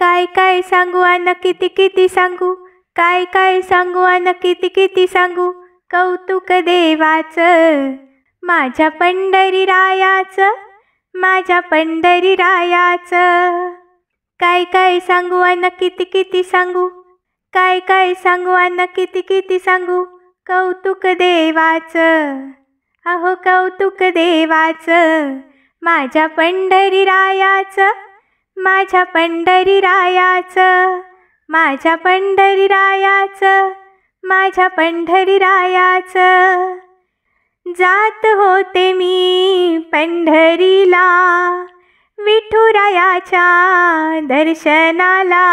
काय काय सांगू अन किती किती सांगू, काय काय सांगू अन किती किती सांगू, कौतुक देवाचं माझ्या पंढरीरायाचं, माझ्या पंढरीरायाचं. काय काय सांगू अन किती किती सांगू, काय काय सांगू अन किती किती सांगू, कौतुक देवाचं, अहो कौतुक देवाचं माझ्या पंढरीरायाचं, माझ्या पंढरीरायाचं, माझ्या पंढरीरायाचं, माझ्या पंढरीरायाचं. जात होते मी पंढरीला विठुरायाच्या दर्शनाला,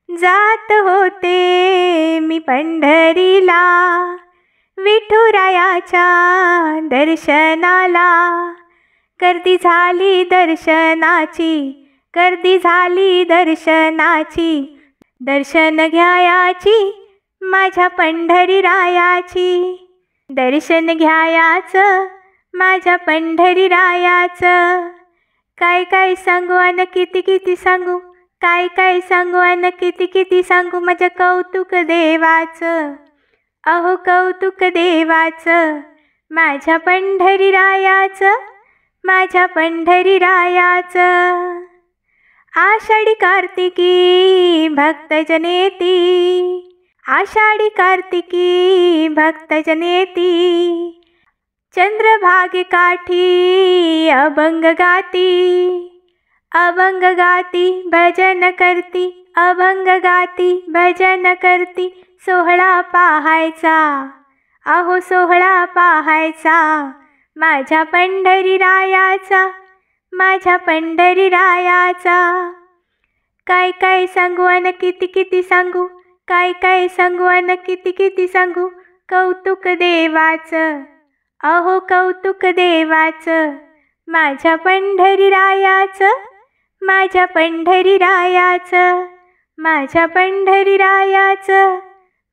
जात होते मी पंढरीला विठुरायाच्या दर्शनाला. गर्दी झाली दर्शनाची, गर्दी झाली दर्शनाची, दर्शन घ्यायाची माझ्या पंढरीरायाची, दर्शन घ्यायाचं माझ्या पंढरीरायाचं. काय काय सांगू अन किती किती सांगू, काय काय सांगू अन किती किती सांगू, माझ्या कौतुक देवाचं, अहो कौतुक देवाचं माझ्या पंढरीरायाचं, माझ्या पंढरीरायाचं. आषाढी कार्तिकी भक्तजनेती, आषाढी कार्तिकी भक्तजनेती, चंद्रभागे काठी अभंग गाती, अभंग गाती भजन करती, अभंग गाती भजन करती. सोहळा पाहायचा, अहो सोहळा पाहायचा माझ्या पंढरीरायाचा, माझ्या पंढरीरायाचा. काय काय सांगू अन किती किती सांगू, काय काय सांगू अन किती किती सांगू, कौतुक देवाचं, अहो कौतुक देवाचं माझ्या पंढरीरायाचं, माझ्या पंढरीरायाचं, माझ्या पंढरीरायाचं,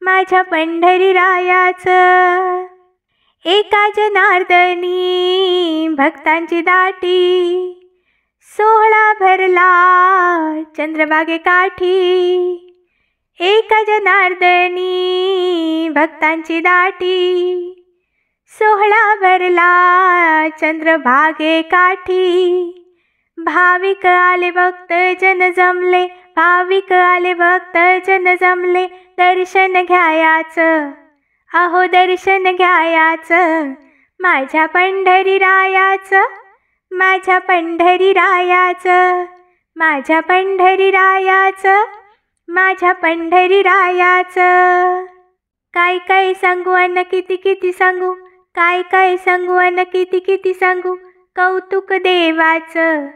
माझ्या पंढरीरायाचं. एका जनार्दनी भक्तांची दाटी, सोहळा भरला चंद्रभागे काठी. एका जनार्दनी भक्तांची दाटी, सोहळा भरला चंद्रभागे काठी. भाविक आले भक्त जन जमले, भाविक आले भक्त जन जमले, दर्शन घ्यायाचं, अहो दर्शन घ्यायाचं माझ्या पंढरीरायाचं, माझ्या पंढरीरायाचं, माझ्या पंढरीरायाचं, माझ्या पंढरीरायाचं. काय काय सांगू अन किती किती सांगू, काय काय सांगू अन किती किती सांगू, कौतुक देवाचं,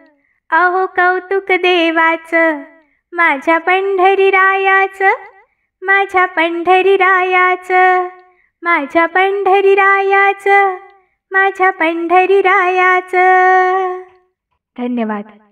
अहो कौतुक देवाचं माझ्या पंढरीरायाचं, माझ्या पंढरीरायाचं, माझ्या पंढरीरायाचं, माझ्या पंढरीरायाचं. धन्यवाद.